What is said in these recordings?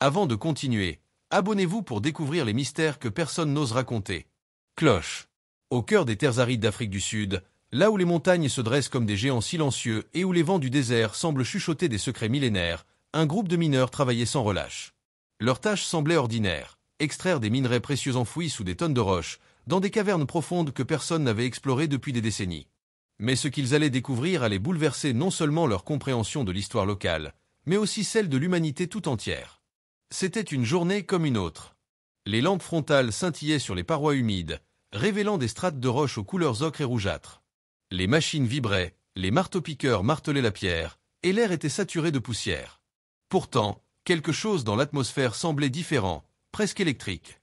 Avant de continuer, abonnez-vous pour découvrir les mystères que personne n'ose raconter. Cloche. Au cœur des terres arides d'Afrique du Sud, là où les montagnes se dressent comme des géants silencieux et où les vents du désert semblent chuchoter des secrets millénaires, un groupe de mineurs travaillait sans relâche. Leur tâche semblait ordinaire, extraire des minerais précieux enfouis sous des tonnes de roches, dans des cavernes profondes que personne n'avait explorées depuis des décennies. Mais ce qu'ils allaient découvrir allait bouleverser non seulement leur compréhension de l'histoire locale, mais aussi celle de l'humanité tout entière. C'était une journée comme une autre. Les lampes frontales scintillaient sur les parois humides, révélant des strates de roches aux couleurs ocre et rougeâtres. Les machines vibraient, les marteaux-piqueurs martelaient la pierre, et l'air était saturé de poussière. Pourtant, quelque chose dans l'atmosphère semblait différent, presque électrique.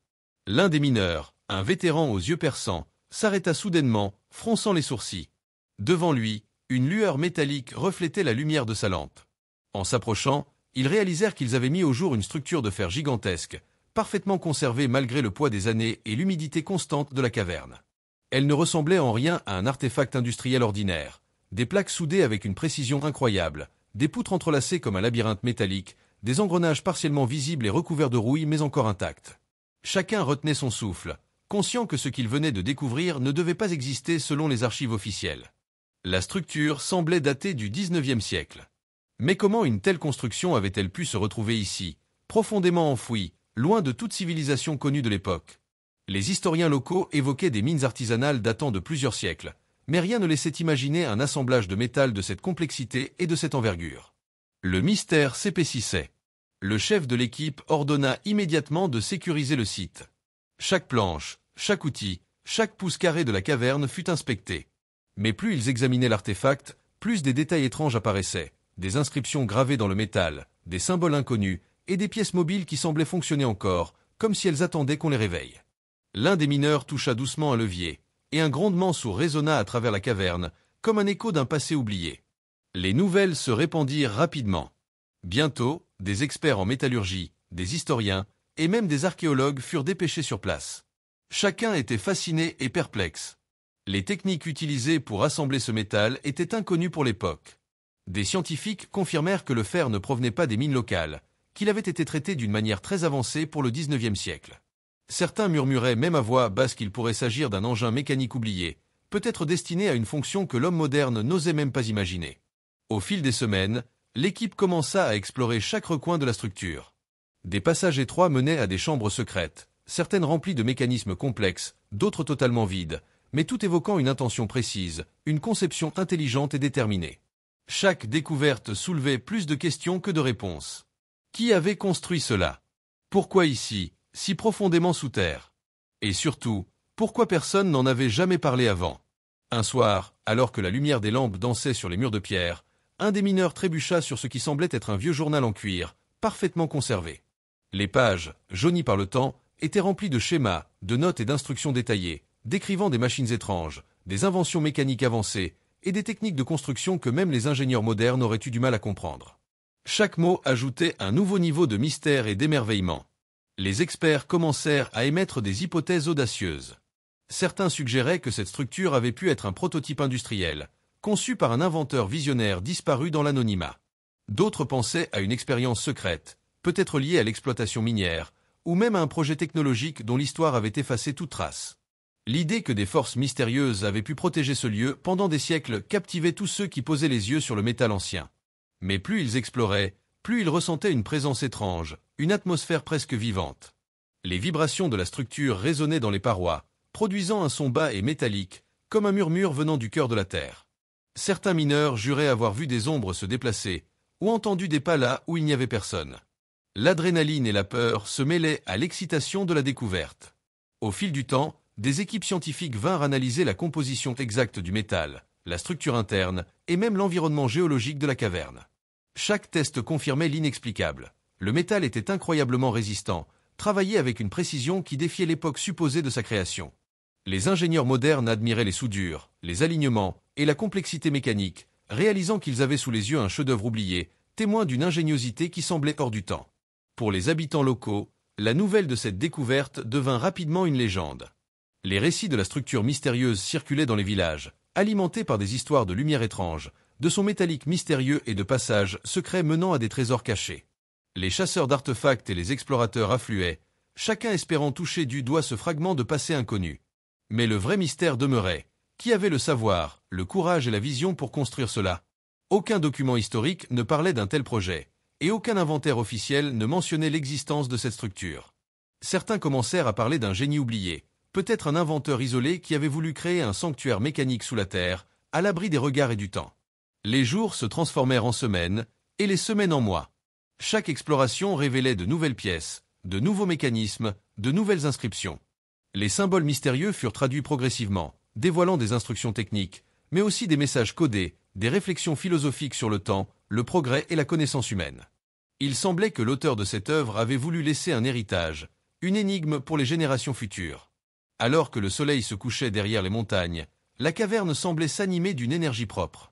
L'un des mineurs, un vétéran aux yeux perçants, s'arrêta soudainement, fronçant les sourcils. Devant lui, une lueur métallique reflétait la lumière de sa lampe. En s'approchant, ils réalisèrent qu'ils avaient mis au jour une structure de fer gigantesque, parfaitement conservée malgré le poids des années et l'humidité constante de la caverne. Elle ne ressemblait en rien à un artefact industriel ordinaire. Des plaques soudées avec une précision incroyable, des poutres entrelacées comme un labyrinthe métallique, des engrenages partiellement visibles et recouverts de rouille mais encore intacts. Chacun retenait son souffle, conscient que ce qu'il venait de découvrir ne devait pas exister selon les archives officielles. La structure semblait dater du XIXe siècle. Mais comment une telle construction avait-elle pu se retrouver ici, profondément enfouie, loin de toute civilisation connue de l'époque? Les historiens locaux évoquaient des mines artisanales datant de plusieurs siècles, mais rien ne laissait imaginer un assemblage de métal de cette complexité et de cette envergure. Le mystère s'épaississait. Le chef de l'équipe ordonna immédiatement de sécuriser le site. Chaque planche, chaque outil, chaque pouce carré de la caverne fut inspecté. Mais plus ils examinaient l'artefact, plus des détails étranges apparaissaient, des inscriptions gravées dans le métal, des symboles inconnus, et des pièces mobiles qui semblaient fonctionner encore, comme si elles attendaient qu'on les réveille. L'un des mineurs toucha doucement un levier, et un grondement sourd résonna à travers la caverne, comme un écho d'un passé oublié. Les nouvelles se répandirent rapidement. Bientôt, des experts en métallurgie, des historiens, et même des archéologues furent dépêchés sur place. Chacun était fasciné et perplexe. Les techniques utilisées pour assembler ce métal étaient inconnues pour l'époque. Des scientifiques confirmèrent que le fer ne provenait pas des mines locales, qu'il avait été traité d'une manière très avancée pour le XIXe siècle. Certains murmuraient même à voix basse qu'il pourrait s'agir d'un engin mécanique oublié, peut-être destiné à une fonction que l'homme moderne n'osait même pas imaginer. Au fil des semaines, l'équipe commença à explorer chaque recoin de la structure. Des passages étroits menaient à des chambres secrètes, certaines remplies de mécanismes complexes, d'autres totalement vides, mais tout évoquant une intention précise, une conception intelligente et déterminée. Chaque découverte soulevait plus de questions que de réponses. Qui avait construit cela? Pourquoi ici, si profondément sous terre? Et surtout, pourquoi personne n'en avait jamais parlé avant? Un soir, alors que la lumière des lampes dansait sur les murs de pierre, un des mineurs trébucha sur ce qui semblait être un vieux journal en cuir, parfaitement conservé. Les pages, jaunies par le temps, étaient remplies de schémas, de notes et d'instructions détaillées, décrivant des machines étranges, des inventions mécaniques avancées et des techniques de construction que même les ingénieurs modernes auraient eu du mal à comprendre. Chaque mot ajoutait un nouveau niveau de mystère et d'émerveillement. Les experts commencèrent à émettre des hypothèses audacieuses. Certains suggéraient que cette structure avait pu être un prototype industriel, conçu par un inventeur visionnaire disparu dans l'anonymat. D'autres pensaient à une expérience secrète, peut-être liée à l'exploitation minière, ou même à un projet technologique dont l'histoire avait effacé toute trace. L'idée que des forces mystérieuses avaient pu protéger ce lieu pendant des siècles captivait tous ceux qui posaient les yeux sur le métal ancien. Mais plus ils exploraient, plus ils ressentaient une présence étrange, une atmosphère presque vivante. Les vibrations de la structure résonnaient dans les parois, produisant un son bas et métallique, comme un murmure venant du cœur de la terre. Certains mineurs juraient avoir vu des ombres se déplacer, ou entendu des pas là où il n'y avait personne. L'adrénaline et la peur se mêlaient à l'excitation de la découverte. Au fil du temps, des équipes scientifiques vinrent analyser la composition exacte du métal, la structure interne et même l'environnement géologique de la caverne. Chaque test confirmait l'inexplicable. Le métal était incroyablement résistant, travaillé avec une précision qui défiait l'époque supposée de sa création. Les ingénieurs modernes admiraient les soudures, les alignements et la complexité mécanique, réalisant qu'ils avaient sous les yeux un chef-d'œuvre oublié, témoin d'une ingéniosité qui semblait hors du temps. Pour les habitants locaux, la nouvelle de cette découverte devint rapidement une légende. Les récits de la structure mystérieuse circulaient dans les villages, alimentés par des histoires de lumière étrange, de sons métalliques mystérieux et de passages secrets menant à des trésors cachés. Les chasseurs d'artefacts et les explorateurs affluaient, chacun espérant toucher du doigt ce fragment de passé inconnu. Mais le vrai mystère demeurait. Qui avait le savoir, le courage et la vision pour construire cela? Aucun document historique ne parlait d'un tel projet, et aucun inventaire officiel ne mentionnait l'existence de cette structure. Certains commencèrent à parler d'un génie oublié, peut-être un inventeur isolé qui avait voulu créer un sanctuaire mécanique sous la terre, à l'abri des regards et du temps. Les jours se transformèrent en semaines, et les semaines en mois. Chaque exploration révélait de nouvelles pièces, de nouveaux mécanismes, de nouvelles inscriptions. Les symboles mystérieux furent traduits progressivement, dévoilant des instructions techniques, mais aussi des messages codés, des réflexions philosophiques sur le temps, le progrès et la connaissance humaine. Il semblait que l'auteur de cette œuvre avait voulu laisser un héritage, une énigme pour les générations futures. Alors que le soleil se couchait derrière les montagnes, la caverne semblait s'animer d'une énergie propre.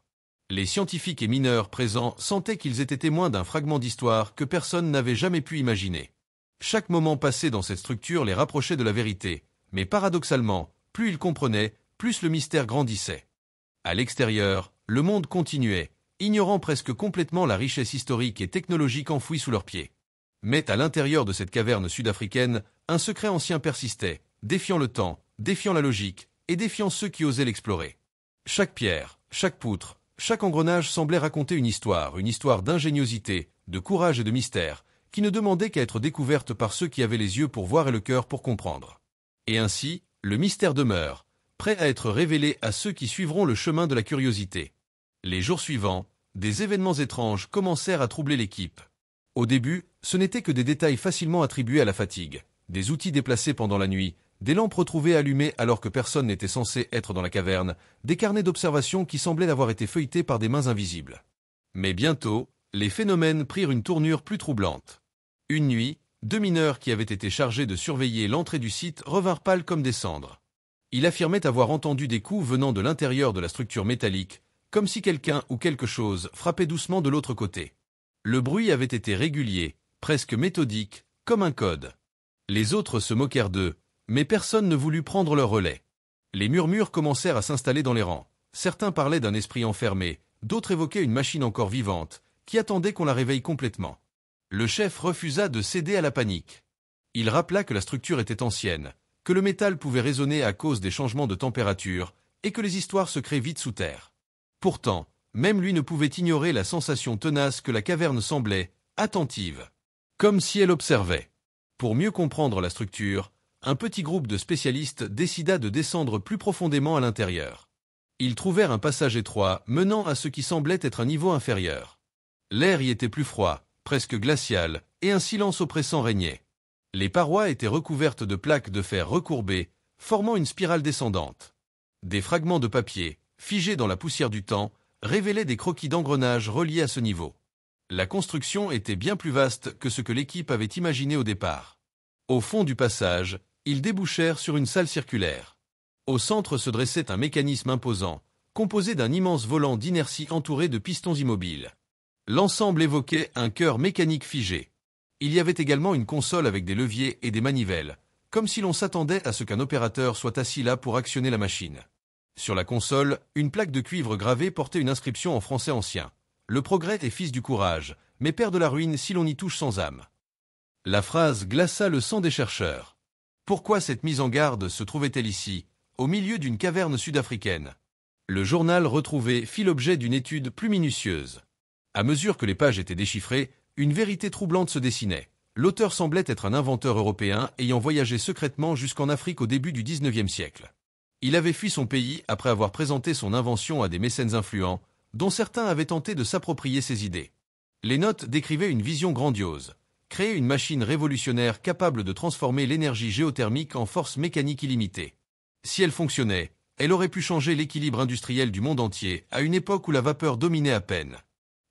Les scientifiques et mineurs présents sentaient qu'ils étaient témoins d'un fragment d'histoire que personne n'avait jamais pu imaginer. Chaque moment passé dans cette structure les rapprochait de la vérité, mais paradoxalement, plus ils comprenaient, plus le mystère grandissait. À l'extérieur, le monde continuait, ignorant presque complètement la richesse historique et technologique enfouie sous leurs pieds. Mais à l'intérieur de cette caverne sud-africaine, un secret ancien persistait, défiant le temps, défiant la logique, et défiant ceux qui osaient l'explorer. Chaque pierre, chaque poutre, chaque engrenage semblait raconter une histoire d'ingéniosité, de courage et de mystère, qui ne demandait qu'à être découverte par ceux qui avaient les yeux pour voir et le cœur pour comprendre. Et ainsi, le mystère demeure, prêt à être révélé à ceux qui suivront le chemin de la curiosité. Les jours suivants, des événements étranges commencèrent à troubler l'équipe. Au début, ce n'étaient que des détails facilement attribués à la fatigue, des outils déplacés pendant la nuit, des lampes retrouvées allumées alors que personne n'était censé être dans la caverne, des carnets d'observation qui semblaient avoir été feuilletés par des mains invisibles. Mais bientôt, les phénomènes prirent une tournure plus troublante. Une nuit, 2 mineurs qui avaient été chargés de surveiller l'entrée du site revinrent pâles comme des cendres. Ils affirmaient avoir entendu des coups venant de l'intérieur de la structure métallique, comme si quelqu'un ou quelque chose frappait doucement de l'autre côté. Le bruit avait été régulier, presque méthodique, comme un code. Les autres se moquèrent d'eux, mais personne ne voulut prendre leur relais. Les murmures commencèrent à s'installer dans les rangs. Certains parlaient d'un esprit enfermé, d'autres évoquaient une machine encore vivante, qui attendait qu'on la réveille complètement. Le chef refusa de céder à la panique. Il rappela que la structure était ancienne, que le métal pouvait résonner à cause des changements de température, et que les histoires se créent vite sous terre. Pourtant, même lui ne pouvait ignorer la sensation tenace que la caverne semblait, attentive. Comme si elle observait. Pour mieux comprendre la structure, un petit groupe de spécialistes décida de descendre plus profondément à l'intérieur. Ils trouvèrent un passage étroit menant à ce qui semblait être un niveau inférieur. L'air y était plus froid, presque glacial, et un silence oppressant régnait. Les parois étaient recouvertes de plaques de fer recourbées, formant une spirale descendante. Des fragments de papier, figés dans la poussière du temps, révélaient des croquis d'engrenages reliés à ce niveau. La construction était bien plus vaste que ce que l'équipe avait imaginé au départ. Au fond du passage, ils débouchèrent sur une salle circulaire. Au centre se dressait un mécanisme imposant, composé d'un immense volant d'inertie entouré de pistons immobiles. L'ensemble évoquait un cœur mécanique figé. Il y avait également une console avec des leviers et des manivelles, comme si l'on s'attendait à ce qu'un opérateur soit assis là pour actionner la machine. Sur la console, une plaque de cuivre gravée portait une inscription en français ancien. Le progrès est fils du courage, mais père de la ruine si l'on y touche sans âme. La phrase glaça le sang des chercheurs. Pourquoi cette mise en garde se trouvait-elle ici, au milieu d'une caverne sud-africaine? Le journal retrouvé fit l'objet d'une étude plus minutieuse. À mesure que les pages étaient déchiffrées, une vérité troublante se dessinait. L'auteur semblait être un inventeur européen ayant voyagé secrètement jusqu'en Afrique au début du XIXe siècle. Il avait fui son pays après avoir présenté son invention à des mécènes influents, dont certains avaient tenté de s'approprier ses idées. Les notes décrivaient une vision grandiose. Créer une machine révolutionnaire capable de transformer l'énergie géothermique en force mécanique illimitée. Si elle fonctionnait, elle aurait pu changer l'équilibre industriel du monde entier à une époque où la vapeur dominait à peine.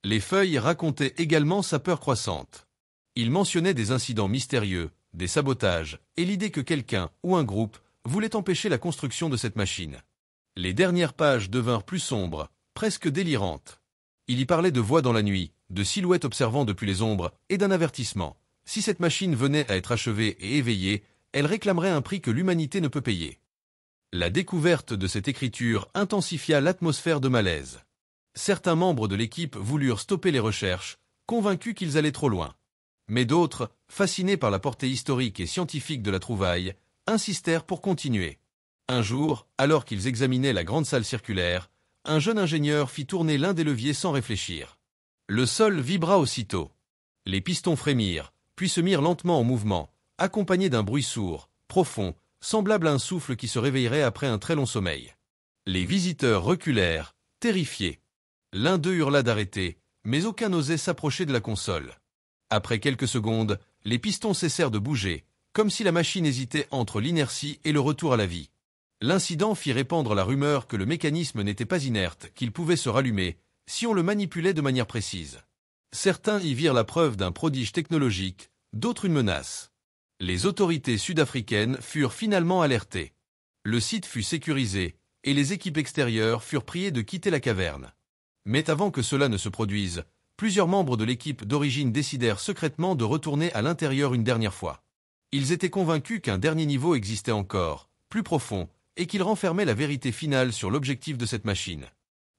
Les feuilles racontaient également sa peur croissante. Il mentionnait des incidents mystérieux, des sabotages, et l'idée que quelqu'un ou un groupe voulait empêcher la construction de cette machine. Les dernières pages devinrent plus sombres, presque délirantes. Il y parlait de voix dans la nuit, de silhouettes observant depuis les ombres, et d'un avertissement. Si cette machine venait à être achevée et éveillée, elle réclamerait un prix que l'humanité ne peut payer. La découverte de cette écriture intensifia l'atmosphère de malaise. Certains membres de l'équipe voulurent stopper les recherches, convaincus qu'ils allaient trop loin. Mais d'autres, fascinés par la portée historique et scientifique de la trouvaille, insistèrent pour continuer. Un jour, alors qu'ils examinaient la grande salle circulaire, un jeune ingénieur fit tourner l'un des leviers sans réfléchir. Le sol vibra aussitôt. Les pistons frémirent, puis se mirent lentement en mouvement, accompagnés d'un bruit sourd, profond, semblable à un souffle qui se réveillerait après un très long sommeil. Les visiteurs reculèrent, terrifiés. L'un d'eux hurla d'arrêter, mais aucun n'osait s'approcher de la console. Après quelques secondes, les pistons cessèrent de bouger, comme si la machine hésitait entre l'inertie et le retour à la vie. L'incident fit répandre la rumeur que le mécanisme n'était pas inerte, qu'il pouvait se rallumer, si on le manipulait de manière précise. Certains y virent la preuve d'un prodige technologique, d'autres une menace. Les autorités sud-africaines furent finalement alertées. Le site fut sécurisé, et les équipes extérieures furent priées de quitter la caverne. Mais avant que cela ne se produise, plusieurs membres de l'équipe d'origine décidèrent secrètement de retourner à l'intérieur une dernière fois. Ils étaient convaincus qu'un dernier niveau existait encore, plus profond, et qu'il renfermait la vérité finale sur l'objectif de cette machine.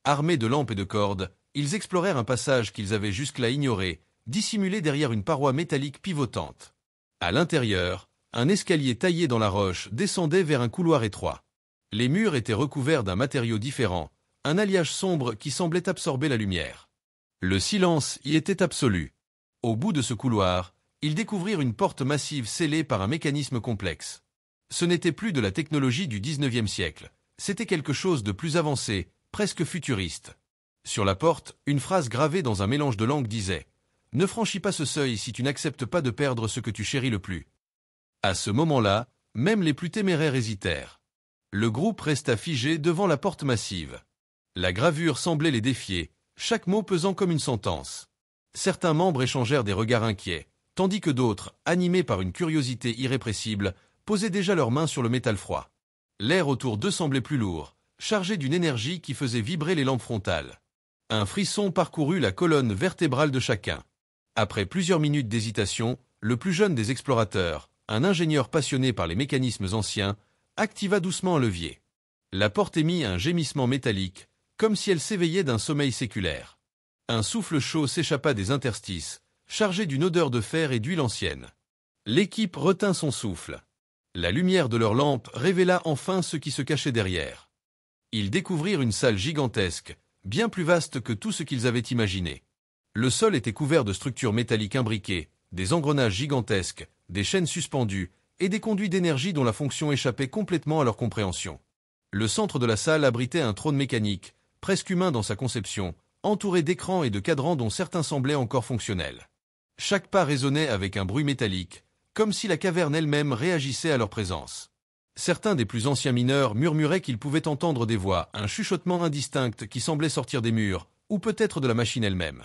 Armés de lampes et de cordes, ils explorèrent un passage qu'ils avaient jusque-là ignoré, dissimulé derrière une paroi métallique pivotante. À l'intérieur, un escalier taillé dans la roche descendait vers un couloir étroit. Les murs étaient recouverts d'un matériau différent, un alliage sombre qui semblait absorber la lumière. Le silence y était absolu. Au bout de ce couloir, ils découvrirent une porte massive scellée par un mécanisme complexe. Ce n'était plus de la technologie du XIXe siècle, c'était quelque chose de plus avancé, presque futuriste. Sur la porte, une phrase gravée dans un mélange de langues disait « Ne franchis pas ce seuil si tu n'acceptes pas de perdre ce que tu chéris le plus ». À ce moment-là, même les plus téméraires hésitèrent. Le groupe resta figé devant la porte massive. La gravure semblait les défier, chaque mot pesant comme une sentence. Certains membres échangèrent des regards inquiets, tandis que d'autres, animés par une curiosité irrépressible, posaient déjà leurs mains sur le métal froid. L'air autour d'eux semblait plus lourd, chargé d'une énergie qui faisait vibrer les lampes frontales. Un frisson parcourut la colonne vertébrale de chacun. Après plusieurs minutes d'hésitation, le plus jeune des explorateurs, un ingénieur passionné par les mécanismes anciens, activa doucement un levier. La porte émit un gémissement métallique, comme si elle s'éveillait d'un sommeil séculaire. Un souffle chaud s'échappa des interstices, chargé d'une odeur de fer et d'huile ancienne. L'équipe retint son souffle. La lumière de leurs lampes révéla enfin ce qui se cachait derrière. Ils découvrirent une salle gigantesque, bien plus vaste que tout ce qu'ils avaient imaginé. Le sol était couvert de structures métalliques imbriquées, des engrenages gigantesques, des chaînes suspendues, et des conduits d'énergie dont la fonction échappait complètement à leur compréhension. Le centre de la salle abritait un trône mécanique, presque humain dans sa conception, entouré d'écrans et de cadrans dont certains semblaient encore fonctionnels. Chaque pas résonnait avec un bruit métallique, comme si la caverne elle-même réagissait à leur présence. Certains des plus anciens mineurs murmuraient qu'ils pouvaient entendre des voix, un chuchotement indistinct qui semblait sortir des murs, ou peut-être de la machine elle-même.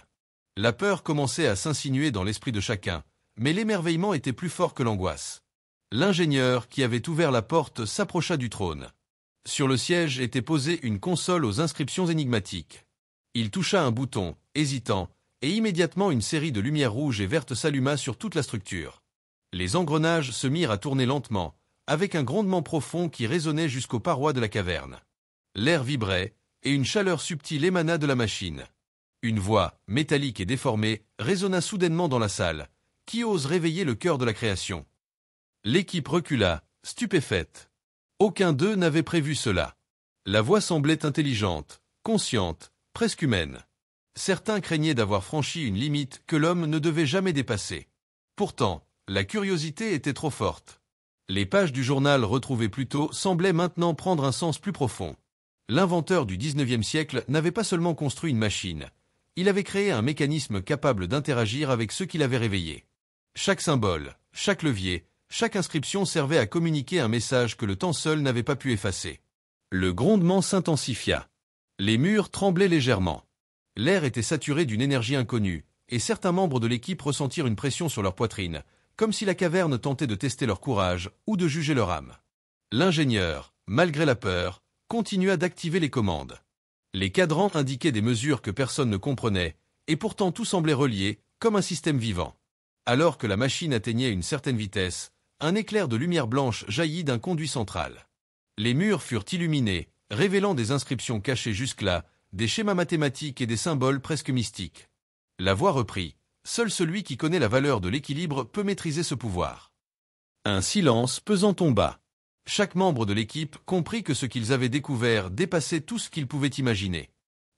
La peur commençait à s'insinuer dans l'esprit de chacun, mais l'émerveillement était plus fort que l'angoisse. L'ingénieur qui avait ouvert la porte s'approcha du trône. Sur le siège était posée une console aux inscriptions énigmatiques. Il toucha un bouton, hésitant, et immédiatement une série de lumières rouges et vertes s'alluma sur toute la structure. Les engrenages se mirent à tourner lentement, avec un grondement profond qui résonnait jusqu'aux parois de la caverne. L'air vibrait, et une chaleur subtile émana de la machine. Une voix, métallique et déformée, résonna soudainement dans la salle. Qui ose réveiller le cœur de la création? L'équipe recula, stupéfaite. Aucun d'eux n'avait prévu cela. La voix semblait intelligente, consciente, presque humaine. Certains craignaient d'avoir franchi une limite que l'homme ne devait jamais dépasser. Pourtant, la curiosité était trop forte. Les pages du journal retrouvées plus tôt semblaient maintenant prendre un sens plus profond. L'inventeur du XIXe siècle n'avait pas seulement construit une machine, il avait créé un mécanisme capable d'interagir avec ceux qui l'avaient réveillé. Chaque symbole, chaque levier, chaque inscription servait à communiquer un message que le temps seul n'avait pas pu effacer. Le grondement s'intensifia. Les murs tremblaient légèrement. L'air était saturé d'une énergie inconnue, et certains membres de l'équipe ressentirent une pression sur leur poitrine, comme si la caverne tentait de tester leur courage ou de juger leur âme. L'ingénieur, malgré la peur, continua d'activer les commandes. Les cadrans indiquaient des mesures que personne ne comprenait, et pourtant tout semblait relié, comme un système vivant. Alors que la machine atteignait une certaine vitesse, un éclair de lumière blanche jaillit d'un conduit central. Les murs furent illuminés, révélant des inscriptions cachées jusque-là, des schémas mathématiques et des symboles presque mystiques. La voix reprit, Seul celui qui connaît la valeur de l'équilibre peut maîtriser ce pouvoir. Un silence pesant tomba. Chaque membre de l'équipe comprit que ce qu'ils avaient découvert dépassait tout ce qu'ils pouvaient imaginer.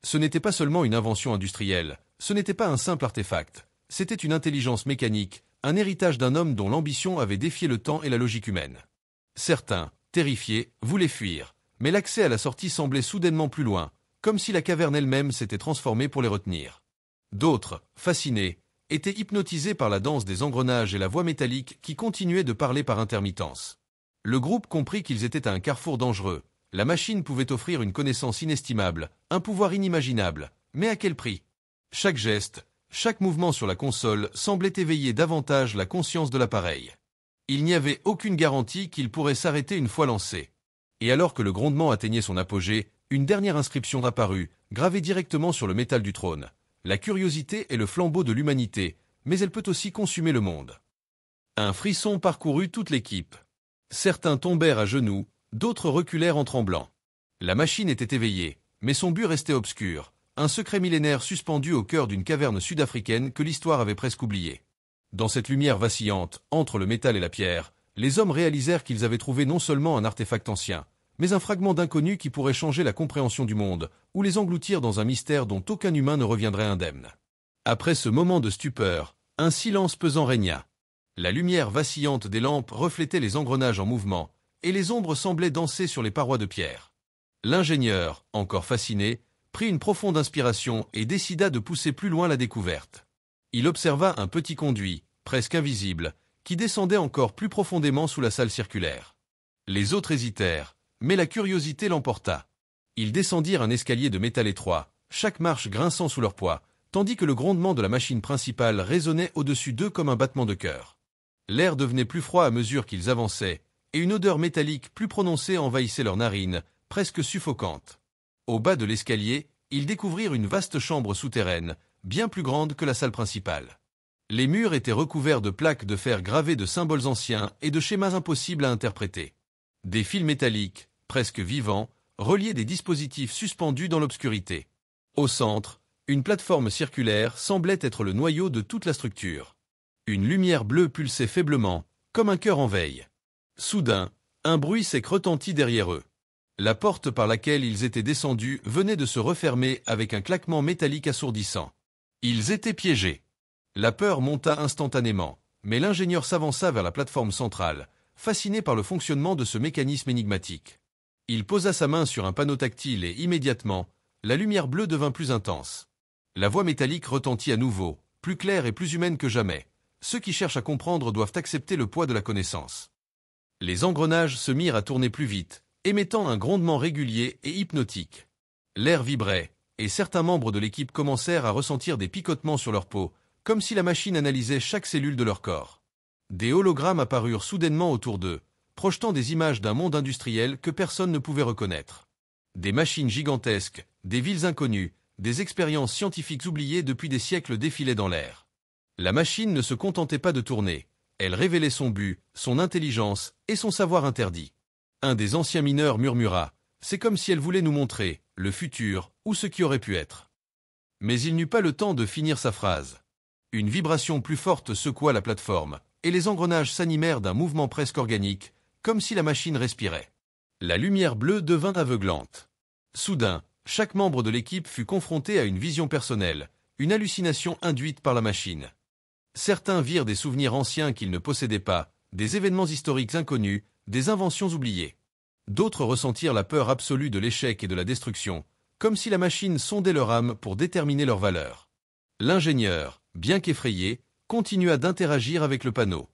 Ce n'était pas seulement une invention industrielle, ce n'était pas un simple artefact, c'était une intelligence mécanique, un héritage d'un homme dont l'ambition avait défié le temps et la logique humaine. Certains, terrifiés, voulaient fuir, mais l'accès à la sortie semblait soudainement plus loin, comme si la caverne elle-même s'était transformée pour les retenir. D'autres, fascinés, étaient hypnotisés par la danse des engrenages et la voix métallique qui continuait de parler par intermittence. Le groupe comprit qu'ils étaient à un carrefour dangereux. La machine pouvait offrir une connaissance inestimable, un pouvoir inimaginable, mais à quel prix? Chaque geste, chaque mouvement sur la console semblait éveiller davantage la conscience de l'appareil. Il n'y avait aucune garantie qu'il pourrait s'arrêter une fois lancé. Et alors que le grondement atteignait son apogée, une dernière inscription apparut, gravée directement sur le métal du trône. La curiosité est le flambeau de l'humanité, mais elle peut aussi consumer le monde. Un frisson parcourut toute l'équipe. Certains tombèrent à genoux, d'autres reculèrent en tremblant. La machine était éveillée, mais son but restait obscur, un secret millénaire suspendu au cœur d'une caverne sud-africaine que l'histoire avait presque oubliée. Dans cette lumière vacillante, entre le métal et la pierre, les hommes réalisèrent qu'ils avaient trouvé non seulement un artefact ancien, mais un fragment d'inconnu qui pourrait changer la compréhension du monde, ou les engloutir dans un mystère dont aucun humain ne reviendrait indemne. Après ce moment de stupeur, un silence pesant régna. La lumière vacillante des lampes reflétait les engrenages en mouvement, et les ombres semblaient danser sur les parois de pierre. L'ingénieur, encore fasciné, prit une profonde inspiration et décida de pousser plus loin la découverte. Il observa un petit conduit, presque invisible, qui descendait encore plus profondément sous la salle circulaire. Les autres hésitèrent, mais la curiosité l'emporta. Ils descendirent un escalier de métal étroit, chaque marche grinçant sous leur poids, tandis que le grondement de la machine principale résonnait au-dessus d'eux comme un battement de cœur. L'air devenait plus froid à mesure qu'ils avançaient, et une odeur métallique plus prononcée envahissait leurs narines, presque suffocante. Au bas de l'escalier, ils découvrirent une vaste chambre souterraine, bien plus grande que la salle principale. Les murs étaient recouverts de plaques de fer gravées de symboles anciens et de schémas impossibles à interpréter. Des fils métalliques, presque vivants, reliaient des dispositifs suspendus dans l'obscurité. Au centre, une plateforme circulaire semblait être le noyau de toute la structure. Une lumière bleue pulsait faiblement, comme un cœur en veille. Soudain, un bruit sec retentit derrière eux. La porte par laquelle ils étaient descendus venait de se refermer avec un claquement métallique assourdissant. Ils étaient piégés. La peur monta instantanément, mais l'ingénieur s'avança vers la plateforme centrale, fasciné par le fonctionnement de ce mécanisme énigmatique. Il posa sa main sur un panneau tactile et immédiatement, la lumière bleue devint plus intense. La voix métallique retentit à nouveau, plus claire et plus humaine que jamais. Ceux qui cherchent à comprendre doivent accepter le poids de la connaissance. Les engrenages se mirent à tourner plus vite, émettant un grondement régulier et hypnotique. L'air vibrait, et certains membres de l'équipe commencèrent à ressentir des picotements sur leur peau, comme si la machine analysait chaque cellule de leur corps. Des hologrammes apparurent soudainement autour d'eux, projetant des images d'un monde industriel que personne ne pouvait reconnaître. Des machines gigantesques, des villes inconnues, des expériences scientifiques oubliées depuis des siècles défilaient dans l'air. La machine ne se contentait pas de tourner, elle révélait son but, son intelligence et son savoir interdit. Un des anciens mineurs murmura, « C'est comme si elle voulait nous montrer le futur ou ce qui aurait pu être. » Mais il n'eut pas le temps de finir sa phrase. Une vibration plus forte secoua la plateforme, et les engrenages s'animèrent d'un mouvement presque organique, comme si la machine respirait. La lumière bleue devint aveuglante. Soudain, chaque membre de l'équipe fut confronté à une vision personnelle, une hallucination induite par la machine. Certains virent des souvenirs anciens qu'ils ne possédaient pas, des événements historiques inconnus, des inventions oubliées. D'autres ressentirent la peur absolue de l'échec et de la destruction, comme si la machine sondait leur âme pour déterminer leur valeur. L'ingénieur, bien qu'effrayé, continua d'interagir avec le panneau.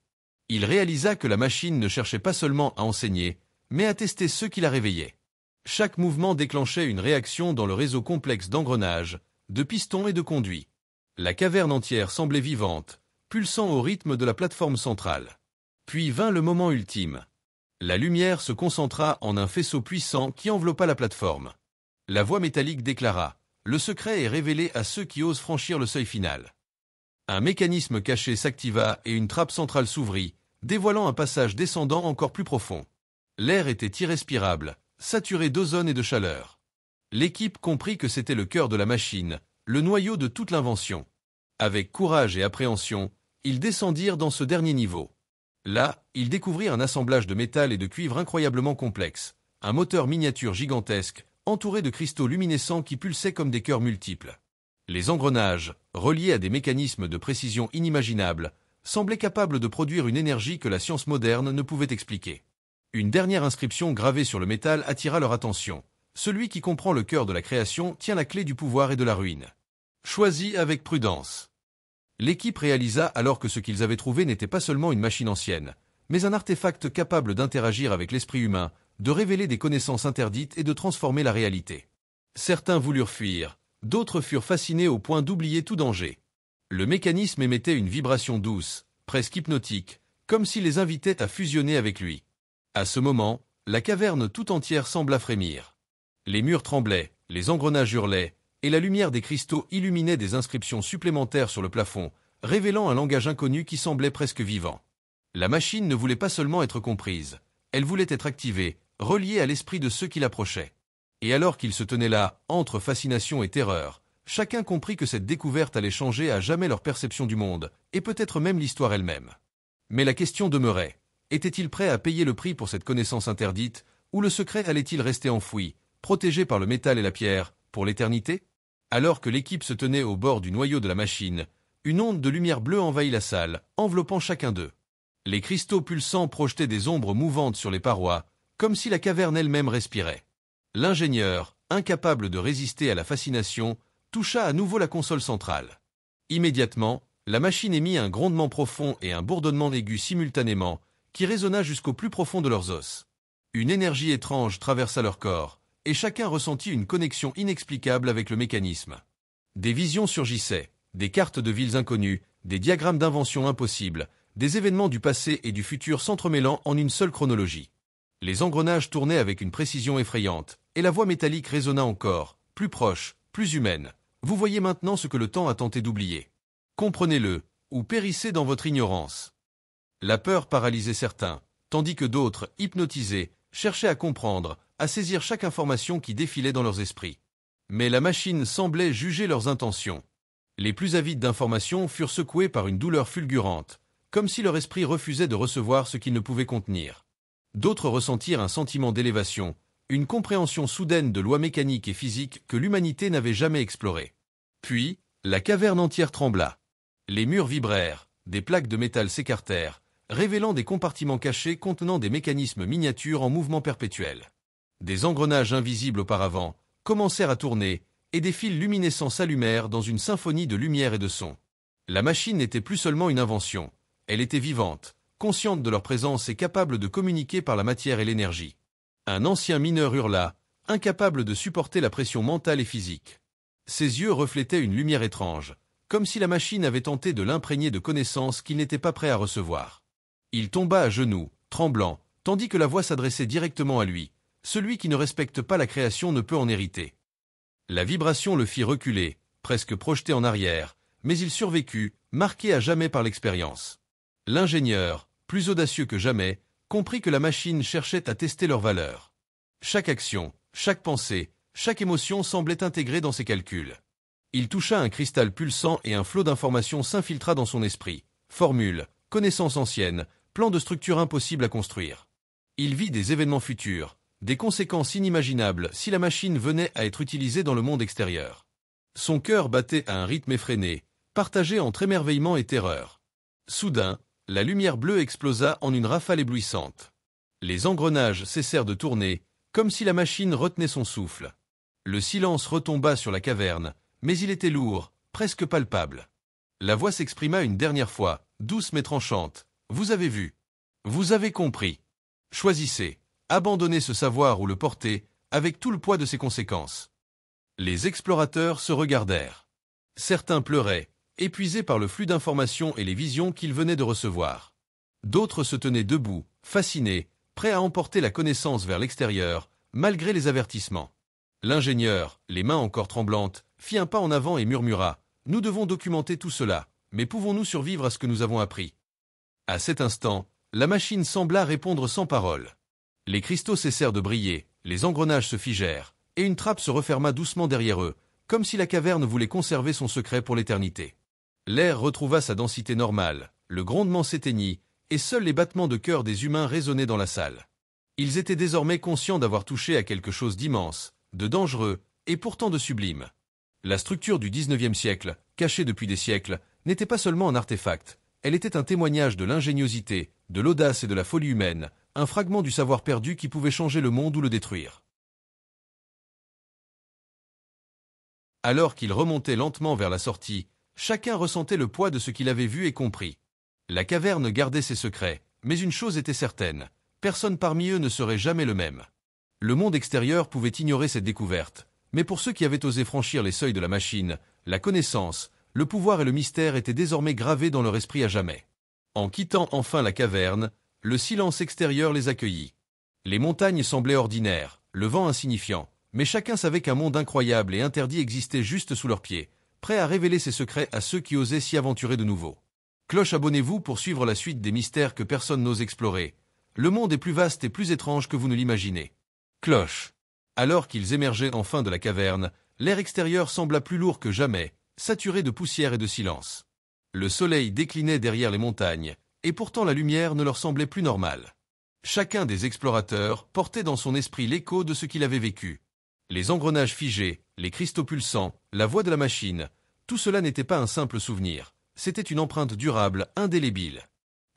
Il réalisa que la machine ne cherchait pas seulement à enseigner, mais à tester ceux qui la réveillaient. Chaque mouvement déclenchait une réaction dans le réseau complexe d'engrenages, de pistons et de conduits. La caverne entière semblait vivante, pulsant au rythme de la plateforme centrale. Puis vint le moment ultime. La lumière se concentra en un faisceau puissant qui enveloppa la plateforme. La voix métallique déclara « Le secret est révélé à ceux qui osent franchir le seuil final ». Un mécanisme caché s'activa et une trappe centrale s'ouvrit, dévoilant un passage descendant encore plus profond. L'air était irrespirable, saturé d'ozone et de chaleur. L'équipe comprit que c'était le cœur de la machine, le noyau de toute l'invention. Avec courage et appréhension, ils descendirent dans ce dernier niveau. Là, ils découvrirent un assemblage de métal et de cuivre incroyablement complexe, un moteur miniature gigantesque, entouré de cristaux luminescents qui pulsaient comme des cœurs multiples. Les engrenages, reliés à des mécanismes de précision inimaginables, semblaient capables de produire une énergie que la science moderne ne pouvait expliquer. Une dernière inscription gravée sur le métal attira leur attention. Celui qui comprend le cœur de la création tient la clé du pouvoir et de la ruine. Choisis avec prudence. L'équipe réalisa alors que ce qu'ils avaient trouvé n'était pas seulement une machine ancienne, mais un artefact capable d'interagir avec l'esprit humain, de révéler des connaissances interdites et de transformer la réalité. Certains voulurent fuir, d'autres furent fascinés au point d'oublier tout danger. Le mécanisme émettait une vibration douce, presque hypnotique, comme s'il les invitait à fusionner avec lui. À ce moment, la caverne tout entière sembla frémir. Les murs tremblaient, les engrenages hurlaient, et la lumière des cristaux illuminait des inscriptions supplémentaires sur le plafond, révélant un langage inconnu qui semblait presque vivant. La machine ne voulait pas seulement être comprise, elle voulait être activée, reliée à l'esprit de ceux qui l'approchaient. Et alors qu'ils se tenaient là, entre fascination et terreur, chacun comprit que cette découverte allait changer à jamais leur perception du monde, et peut-être même l'histoire elle-même. Mais la question demeurait. Était-il prêt à payer le prix pour cette connaissance interdite, ou le secret allait-il rester enfoui, protégé par le métal et la pierre, pour l'éternité? Alors que l'équipe se tenait au bord du noyau de la machine, une onde de lumière bleue envahit la salle, enveloppant chacun d'eux. Les cristaux pulsants projetaient des ombres mouvantes sur les parois, comme si la caverne elle-même respirait. L'ingénieur, incapable de résister à la fascination, toucha à nouveau la console centrale. Immédiatement, la machine émit un grondement profond et un bourdonnement aigu simultanément, qui résonna jusqu'au plus profond de leurs os. Une énergie étrange traversa leur corps, et chacun ressentit une connexion inexplicable avec le mécanisme. Des visions surgissaient, des cartes de villes inconnues, des diagrammes d'inventions impossibles, des événements du passé et du futur s'entremêlant en une seule chronologie. Les engrenages tournaient avec une précision effrayante, et la voix métallique résonna encore, plus proche, plus humaine. Vous voyez maintenant ce que le temps a tenté d'oublier. Comprenez-le, ou périssez dans votre ignorance. La peur paralysait certains, tandis que d'autres, hypnotisés, cherchaient à comprendre, à saisir chaque information qui défilait dans leurs esprits. Mais la machine semblait juger leurs intentions. Les plus avides d'informations furent secoués par une douleur fulgurante, comme si leur esprit refusait de recevoir ce qu'ils ne pouvaient contenir. D'autres ressentirent un sentiment d'élévation, une compréhension soudaine de lois mécaniques et physiques que l'humanité n'avait jamais explorées. Puis, la caverne entière trembla. Les murs vibrèrent, des plaques de métal s'écartèrent, révélant des compartiments cachés contenant des mécanismes miniatures en mouvement perpétuel. Des engrenages invisibles auparavant commencèrent à tourner, et des fils luminescents s'allumèrent dans une symphonie de lumière et de son. La machine n'était plus seulement une invention, elle était vivante, consciente de leur présence et capable de communiquer par la matière et l'énergie. Un ancien mineur hurla, incapable de supporter la pression mentale et physique. Ses yeux reflétaient une lumière étrange, comme si la machine avait tenté de l'imprégner de connaissances qu'il n'était pas prêt à recevoir. Il tomba à genoux, tremblant, tandis que la voix s'adressait directement à lui. Celui qui ne respecte pas la création ne peut en hériter. La vibration le fit reculer, presque projeté en arrière, mais il survécut, marqué à jamais par l'expérience. L'ingénieur, plus audacieux que jamais, comprit que la machine cherchait à tester leur valeur. Chaque action, chaque pensée, chaque émotion semblait intégrée dans ses calculs. Il toucha un cristal pulsant et un flot d'informations s'infiltra dans son esprit. Formules, connaissances anciennes, plans de structure impossibles à construire. Il vit des événements futurs, des conséquences inimaginables si la machine venait à être utilisée dans le monde extérieur. Son cœur battait à un rythme effréné, partagé entre émerveillement et terreur. Soudain, la lumière bleue explosa en une rafale éblouissante. Les engrenages cessèrent de tourner, comme si la machine retenait son souffle. Le silence retomba sur la caverne, mais il était lourd, presque palpable. La voix s'exprima une dernière fois, douce mais tranchante. « Vous avez vu. Vous avez compris. Choisissez. Abandonnez ce savoir ou le porter, avec tout le poids de ses conséquences. » Les explorateurs se regardèrent. Certains pleuraient, épuisés par le flux d'informations et les visions qu'ils venaient de recevoir. D'autres se tenaient debout, fascinés, prêts à emporter la connaissance vers l'extérieur, malgré les avertissements. L'ingénieur, les mains encore tremblantes, fit un pas en avant et murmura « Nous devons documenter tout cela, mais pouvons-nous survivre à ce que nous avons appris ?» À cet instant, la machine sembla répondre sans parole. Les cristaux cessèrent de briller, les engrenages se figèrent, et une trappe se referma doucement derrière eux, comme si la caverne voulait conserver son secret pour l'éternité. L'air retrouva sa densité normale, le grondement s'éteignit, et seuls les battements de cœur des humains résonnaient dans la salle. Ils étaient désormais conscients d'avoir touché à quelque chose d'immense, de dangereux, et pourtant de sublime. La structure du XIXe siècle, cachée depuis des siècles, n'était pas seulement un artefact, elle était un témoignage de l'ingéniosité, de l'audace et de la folie humaine, un fragment du savoir perdu qui pouvait changer le monde ou le détruire. Alors qu'ils remontaient lentement vers la sortie, chacun ressentait le poids de ce qu'il avait vu et compris. La caverne gardait ses secrets, mais une chose était certaine, personne parmi eux ne serait jamais le même. Le monde extérieur pouvait ignorer cette découverte, mais pour ceux qui avaient osé franchir les seuils de la machine, la connaissance, le pouvoir et le mystère étaient désormais gravés dans leur esprit à jamais. En quittant enfin la caverne, le silence extérieur les accueillit. Les montagnes semblaient ordinaires, le vent insignifiant, mais chacun savait qu'un monde incroyable et interdit existait juste sous leurs pieds, prêt à révéler ses secrets à ceux qui osaient s'y aventurer de nouveau. Cloche, abonnez-vous pour suivre la suite des mystères que personne n'ose explorer. Le monde est plus vaste et plus étrange que vous ne l'imaginez. Cloche. Alors qu'ils émergeaient enfin de la caverne, l'air extérieur sembla plus lourd que jamais, saturé de poussière et de silence. Le soleil déclinait derrière les montagnes, et pourtant la lumière ne leur semblait plus normale. Chacun des explorateurs portait dans son esprit l'écho de ce qu'il avait vécu. Les engrenages figés, les cristaux pulsants, la voix de la machine, tout cela n'était pas un simple souvenir, c'était une empreinte durable, indélébile.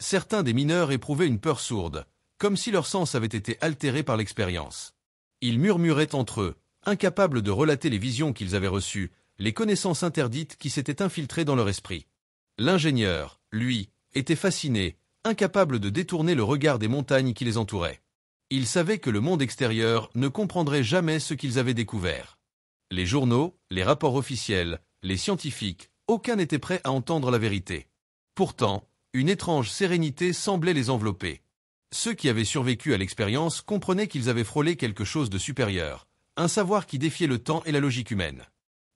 Certains des mineurs éprouvaient une peur sourde, comme si leur sens avait été altéré par l'expérience. Ils murmuraient entre eux, incapables de relater les visions qu'ils avaient reçues, les connaissances interdites qui s'étaient infiltrées dans leur esprit. L'ingénieur, lui, était fasciné, incapable de détourner le regard des montagnes qui les entouraient. Il savait que le monde extérieur ne comprendrait jamais ce qu'ils avaient découvert. Les journaux, les rapports officiels, les scientifiques, aucun n'était prêt à entendre la vérité. Pourtant, une étrange sérénité semblait les envelopper. Ceux qui avaient survécu à l'expérience comprenaient qu'ils avaient frôlé quelque chose de supérieur, un savoir qui défiait le temps et la logique humaine.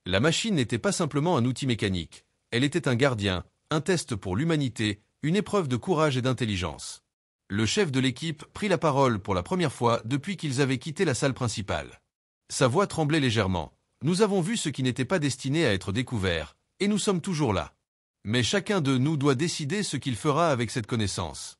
La machine n'était pas simplement un outil mécanique, elle était un gardien, un test pour l'humanité, une épreuve de courage et d'intelligence. Le chef de l'équipe prit la parole pour la première fois depuis qu'ils avaient quitté la salle principale. Sa voix tremblait légèrement. Nous avons vu ce qui n'était pas destiné à être découvert, et nous sommes toujours là. Mais chacun de nous doit décider ce qu'il fera avec cette connaissance.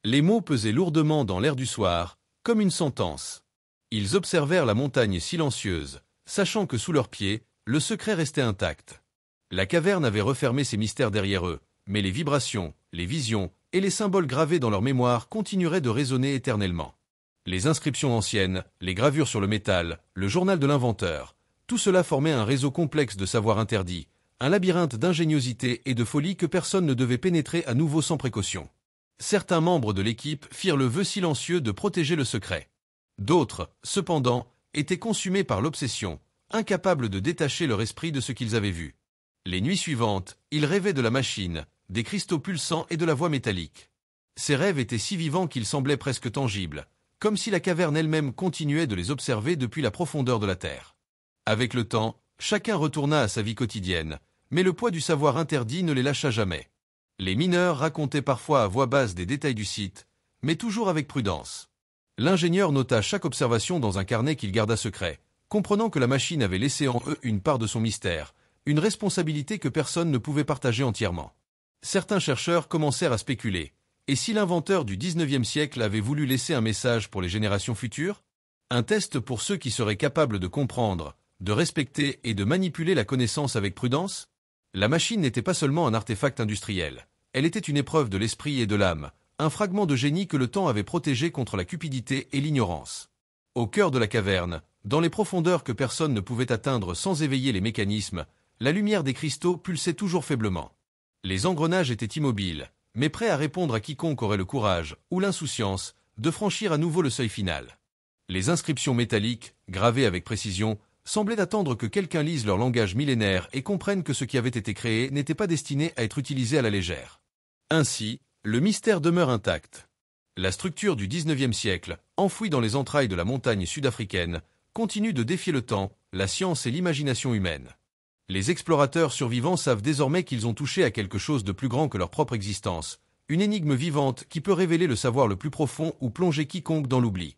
Les mots pesaient lourdement dans l'air du soir, comme une sentence. Ils observèrent la montagne silencieuse, sachant que sous leurs pieds, le secret restait intact. La caverne avait refermé ses mystères derrière eux, mais les vibrations, les visions et les symboles gravés dans leur mémoire continueraient de résonner éternellement. Les inscriptions anciennes, les gravures sur le métal, le journal de l'inventeur, tout cela formait un réseau complexe de savoirs interdits, un labyrinthe d'ingéniosité et de folie que personne ne devait pénétrer à nouveau sans précaution. Certains membres de l'équipe firent le vœu silencieux de protéger le secret. D'autres, cependant, étaient consumés par l'obsession, incapables de détacher leur esprit de ce qu'ils avaient vu. Les nuits suivantes, ils rêvaient de la machine, des cristaux pulsants et de la voix métallique. Ces rêves étaient si vivants qu'ils semblaient presque tangibles, comme si la caverne elle-même continuait de les observer depuis la profondeur de la terre. Avec le temps, chacun retourna à sa vie quotidienne, mais le poids du savoir interdit ne les lâcha jamais. Les mineurs racontaient parfois à voix basse des détails du site, mais toujours avec prudence. L'ingénieur nota chaque observation dans un carnet qu'il garda secret, comprenant que la machine avait laissé en eux une part de son mystère, une responsabilité que personne ne pouvait partager entièrement. Certains chercheurs commencèrent à spéculer. Et si l'inventeur du XIXe siècle avait voulu laisser un message pour les générations futures? Un test pour ceux qui seraient capables de comprendre, de respecter et de manipuler la connaissance avec prudence? La machine n'était pas seulement un artefact industriel. Elle était une épreuve de l'esprit et de l'âme, un fragment de génie que le temps avait protégé contre la cupidité et l'ignorance. Au cœur de la caverne, dans les profondeurs que personne ne pouvait atteindre sans éveiller les mécanismes, la lumière des cristaux pulsait toujours faiblement. Les engrenages étaient immobiles, mais prêts à répondre à quiconque aurait le courage, ou l'insouciance, de franchir à nouveau le seuil final. Les inscriptions métalliques, gravées avec précision, semblaient attendre que quelqu'un lise leur langage millénaire et comprenne que ce qui avait été créé n'était pas destiné à être utilisé à la légère. Ainsi, le mystère demeure intact. La structure du XIXe siècle, enfouie dans les entrailles de la montagne sud-africaine, continue de défier le temps, la science et l'imagination humaine. Les explorateurs survivants savent désormais qu'ils ont touché à quelque chose de plus grand que leur propre existence, une énigme vivante qui peut révéler le savoir le plus profond ou plonger quiconque dans l'oubli.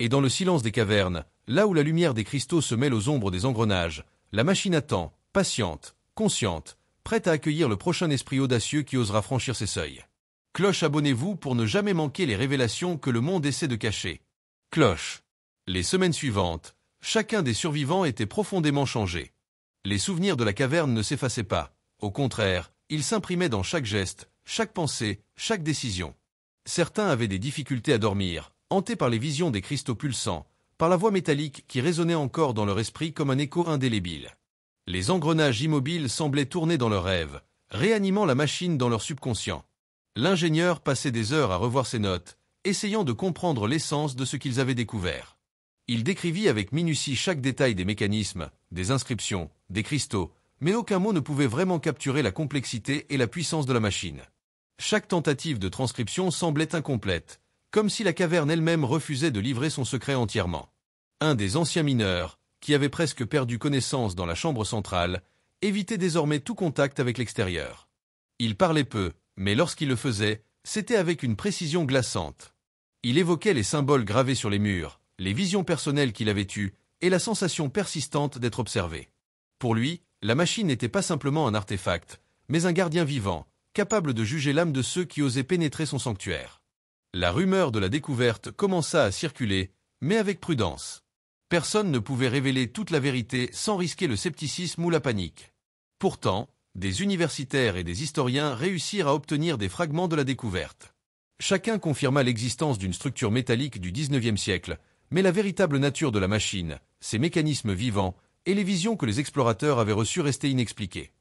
Et dans le silence des cavernes, là où la lumière des cristaux se mêle aux ombres des engrenages, la machine attend, patiente, consciente, prête à accueillir le prochain esprit audacieux qui osera franchir ses seuils. Cloche, abonnez-vous pour ne jamais manquer les révélations que le monde essaie de cacher. Cloche. Les semaines suivantes, chacun des survivants était profondément changé. Les souvenirs de la caverne ne s'effaçaient pas. Au contraire, ils s'imprimaient dans chaque geste, chaque pensée, chaque décision. Certains avaient des difficultés à dormir, hantés par les visions des cristaux pulsants, par la voix métallique qui résonnait encore dans leur esprit comme un écho indélébile. Les engrenages immobiles semblaient tourner dans leurs rêves, réanimant la machine dans leur subconscient. L'ingénieur passait des heures à revoir ses notes, essayant de comprendre l'essence de ce qu'ils avaient découvert. Il décrivit avec minutie chaque détail des mécanismes, des inscriptions, des cristaux, mais aucun mot ne pouvait vraiment capturer la complexité et la puissance de la machine. Chaque tentative de transcription semblait incomplète, comme si la caverne elle-même refusait de livrer son secret entièrement. Un des anciens mineurs, qui avait presque perdu connaissance dans la chambre centrale, évitait désormais tout contact avec l'extérieur. Il parlait peu, mais lorsqu'il le faisait, c'était avec une précision glaçante. Il évoquait les symboles gravés sur les murs, les visions personnelles qu'il avait eues, et la sensation persistante d'être observé. Pour lui, la machine n'était pas simplement un artefact, mais un gardien vivant, capable de juger l'âme de ceux qui osaient pénétrer son sanctuaire. La rumeur de la découverte commença à circuler, mais avec prudence. Personne ne pouvait révéler toute la vérité sans risquer le scepticisme ou la panique. Pourtant, des universitaires et des historiens réussirent à obtenir des fragments de la découverte. Chacun confirma l'existence d'une structure métallique du XIXe siècle, mais la véritable nature de la machine, ses mécanismes vivants et les visions que les explorateurs avaient reçues restaient inexpliquées.